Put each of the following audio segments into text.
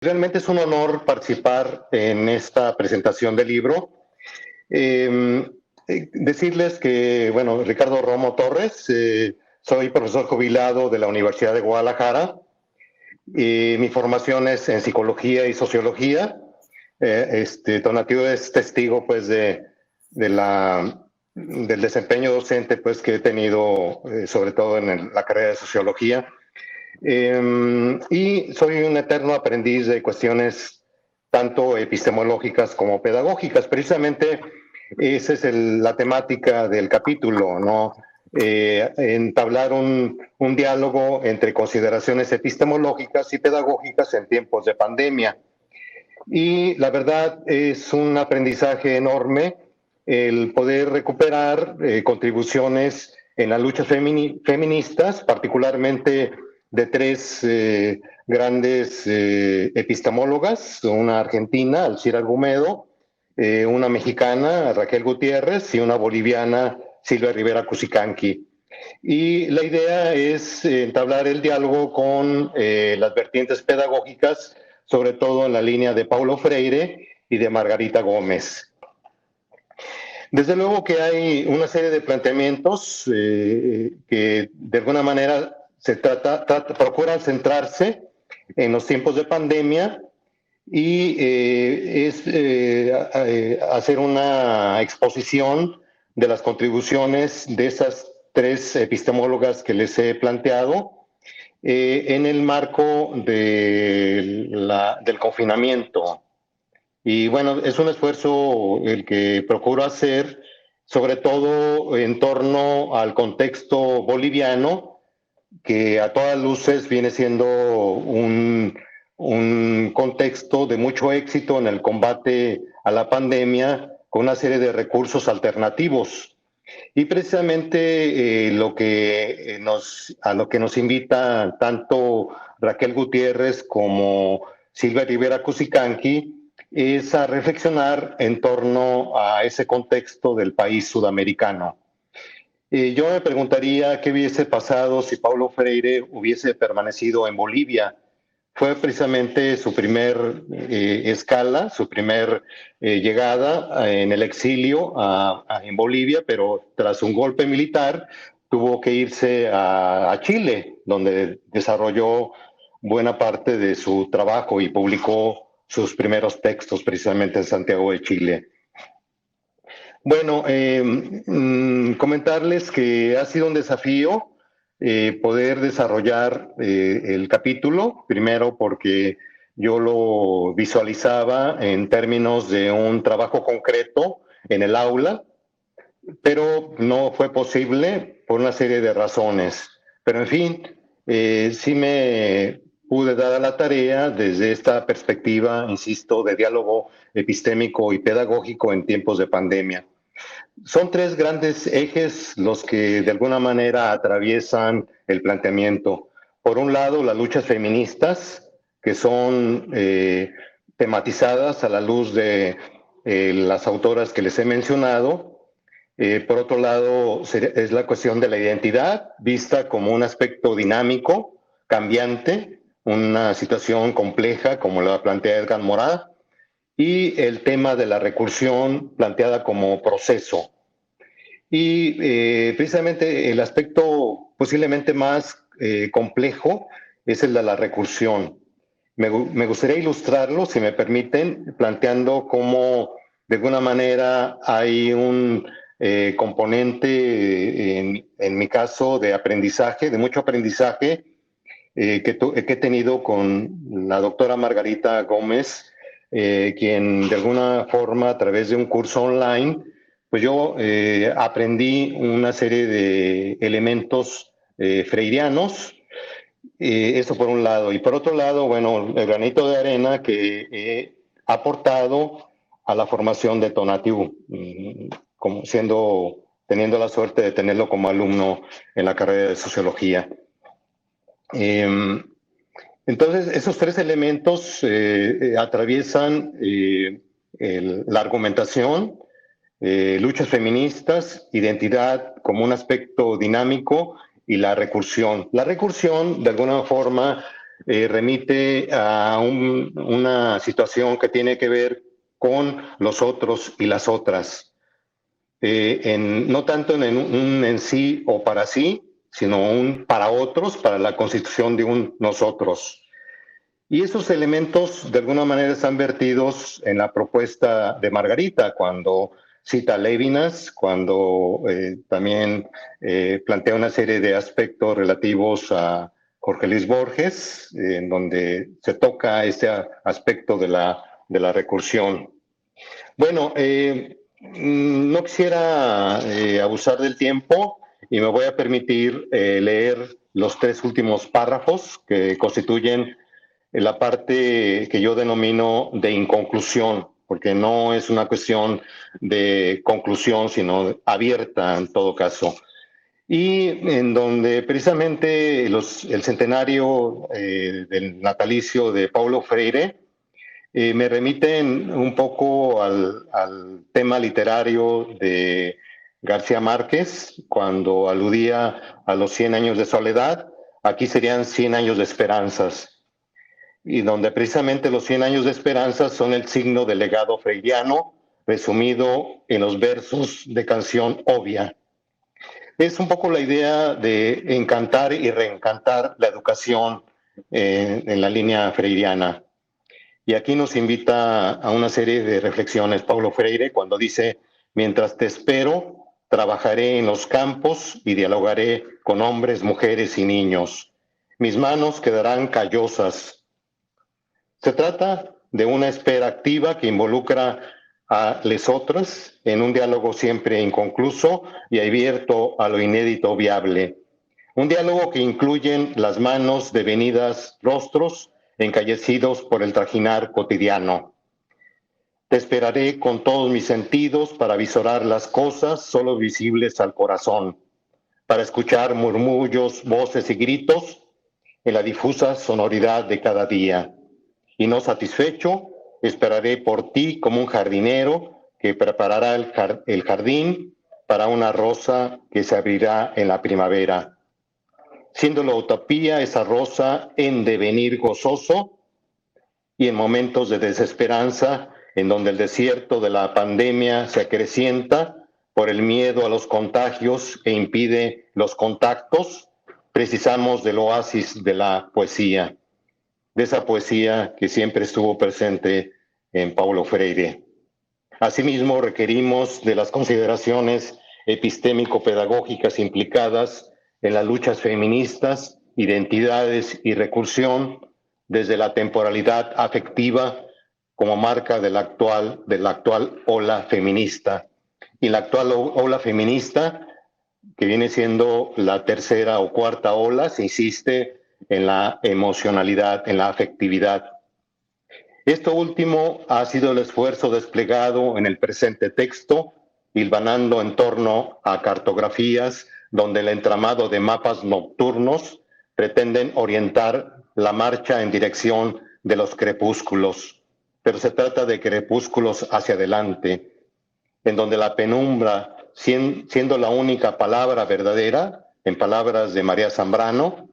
Realmente es un honor participar en esta presentación del libro. Eh, Decirles que, bueno, Ricardo Romo Torres, soy profesor jubilado de la Universidad de Guadalajara. Mi formación es en psicología y sociología. Tonatiuh es testigo, pues, del desempeño docente, pues, que he tenido, sobre todo en la carrera de sociología. Y soy un eterno aprendiz de cuestiones tanto epistemológicas como pedagógicas. Precisamente esa es la temática del capítulo, ¿no? Entablar un diálogo entre consideraciones epistemológicas y pedagógicas en tiempos de pandemia. Y la verdad es un aprendizaje enorme el poder recuperar contribuciones en las luchas feministas, particularmente de tres grandes epistemólogas, una argentina, Alcira Argumedo, una mexicana, Raquel Gutiérrez, y una boliviana, Silvia Rivera Cusicanqui. Y la idea es entablar el diálogo con las vertientes pedagógicas, sobre todo en la línea de Paulo Freire y de Margarita Gómez. Desde luego que hay una serie de planteamientos que de alguna manera procuran centrarse en los tiempos de pandemia y hacer una exposición de las contribuciones de esas tres epistemólogas que les he planteado en el marco del confinamiento. Y bueno, es un esfuerzo el que procuro hacer, sobre todo en torno al contexto boliviano, que a todas luces viene siendo un contexto de mucho éxito en el combate a la pandemia, con una serie de recursos alternativos. Y precisamente a lo que nos invita tanto Raquel Gutiérrez como Silvia Rivera Cusicanqui es a reflexionar en torno a ese contexto del país sudamericano. Yo me preguntaría qué hubiese pasado si Paulo Freire hubiese permanecido en Bolivia. Fue precisamente su primer escala, su primer llegada en el exilio en Bolivia, pero tras un golpe militar tuvo que irse a Chile, donde desarrolló buena parte de su trabajo y publicó sus primeros textos precisamente en Santiago de Chile. Bueno, comentarles que ha sido un desafío poder desarrollar el capítulo, primero porque yo lo visualizaba en términos de un trabajo concreto en el aula, pero no fue posible por una serie de razones. Pero en fin, sí me pude dar a la tarea desde esta perspectiva, insisto, de diálogo epistémico y pedagógico en tiempos de pandemia. Son tres grandes ejes los que de alguna manera atraviesan el planteamiento. Por un lado, las luchas feministas, que son tematizadas a la luz de las autoras que les he mencionado. Por otro lado, es la cuestión de la identidad, vista como un aspecto dinámico, cambiante, una situación compleja, como la plantea Edgar Morin, y el tema de la recursión planteada como proceso. Y precisamente el aspecto posiblemente más complejo es el de la recursión. Me gustaría ilustrarlo, si me permiten, planteando cómo de alguna manera hay un componente, en mi caso, de aprendizaje, de mucho aprendizaje, que he tenido con la doctora Margarita Gómez, quien de alguna forma a través de un curso online, pues yo aprendí una serie de elementos freirianos, eso por un lado. Y por otro lado, bueno, el granito de arena que he aportado a la formación de Tonatiuh, como teniendo la suerte de tenerlo como alumno en la carrera de sociología. Entonces, esos tres elementos atraviesan la argumentación, luchas feministas, identidad como un aspecto dinámico y la recursión. La recursión, de alguna forma, remite a una situación que tiene que ver con los otros y las otras, no tanto en un en sí o para sí, sino un para otros, para la constitución de un nosotros. Y esos elementos de alguna manera están vertidos en la propuesta de Margarita, cuando cita a Levinas, cuando también plantea una serie de aspectos relativos a Jorge Luis Borges, en donde se toca este aspecto de la recursión. Bueno, no quisiera abusar del tiempo y me voy a permitir leer los 3 últimos párrafos que constituyen la parte que yo denomino de inconclusión, porque no es una cuestión de conclusión, sino abierta en todo caso. Y en donde precisamente el centenario del natalicio de Paulo Freire me remiten un poco al tema literario de García Márquez, cuando aludía a los 100 años de soledad. Aquí serían 100 años de esperanzas, y donde precisamente los 100 años de esperanza son el signo del legado freiriano, resumido en los versos de Canción Obvia. Es un poco la idea de encantar y reencantar la educación en la línea freiriana. Y aquí nos invita a una serie de reflexiones Paulo Freire cuando dice: mientras te espero, trabajaré en los campos y dialogaré con hombres, mujeres y niños. Mis manos quedarán callosas. Se trata de una espera activa que involucra a lesotras en un diálogo siempre inconcluso y abierto a lo inédito viable. Un diálogo que incluyen las manos devenidas rostros encallecidos por el trajinar cotidiano. Te esperaré con todos mis sentidos para visorar las cosas solo visibles al corazón, para escuchar murmullos, voces y gritos en la difusa sonoridad de cada día. Y no satisfecho, esperaré por ti como un jardinero que preparará el jardín para una rosa que se abrirá en la primavera. Siendo la utopía esa rosa en devenir gozoso, y en momentos de desesperanza, en donde el desierto de la pandemia se acrecienta por el miedo a los contagios e impide los contactos, precisamos del oasis de la poesía, de esa poesía que siempre estuvo presente en Paulo Freire. Asimismo, requerimos de las consideraciones epistémico-pedagógicas implicadas en las luchas feministas, identidades y recursión, desde la temporalidad afectiva como marca de la actual ola feminista. Y la actual ola feminista, que viene siendo la tercera o cuarta ola, se insiste en la emocionalidad, en la afectividad. Esto último ha sido el esfuerzo desplegado en el presente texto, hilvanando en torno a cartografías donde el entramado de mapas nocturnos pretenden orientar la marcha en dirección de los crepúsculos, pero se trata de crepúsculos hacia adelante, en donde la penumbra, siendo la única palabra verdadera, en palabras de María Zambrano,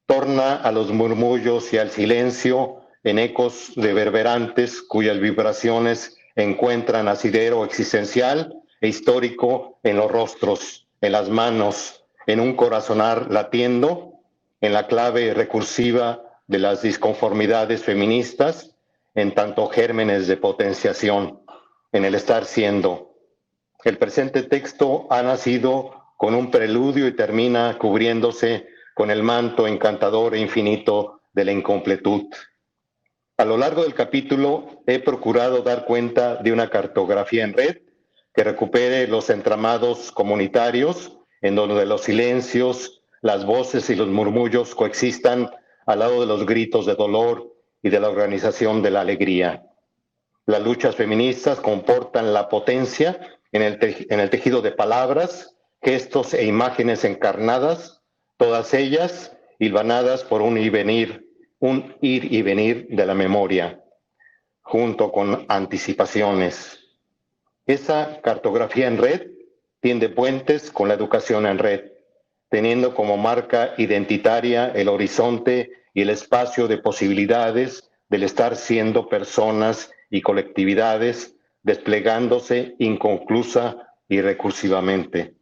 torna a los murmullos y al silencio en ecos reverberantes cuyas vibraciones encuentran asidero existencial e histórico en los rostros, en las manos, en un corazonar latiendo, en la clave recursiva de las disconformidades feministas, en tanto gérmenes de potenciación, en el estar siendo. El presente texto ha nacido con un preludio y termina cubriéndose con el manto encantador e infinito de la incompletud. A lo largo del capítulo he procurado dar cuenta de una cartografía en red que recupere los entramados comunitarios en donde los silencios, las voces y los murmullos coexistan al lado de los gritos de dolor y de la organización de la alegría. Las luchas feministas comportan la potencia en el tejido de palabras, gestos e imágenes encarnadas, todas ellas hilvanadas por un ir y venir de la memoria, junto con anticipaciones. Esa cartografía en red tiende puentes con la educación en red, teniendo como marca identitaria el horizonte y el espacio de posibilidades del estar siendo personas y colectividades desplegándose inconclusa y recursivamente.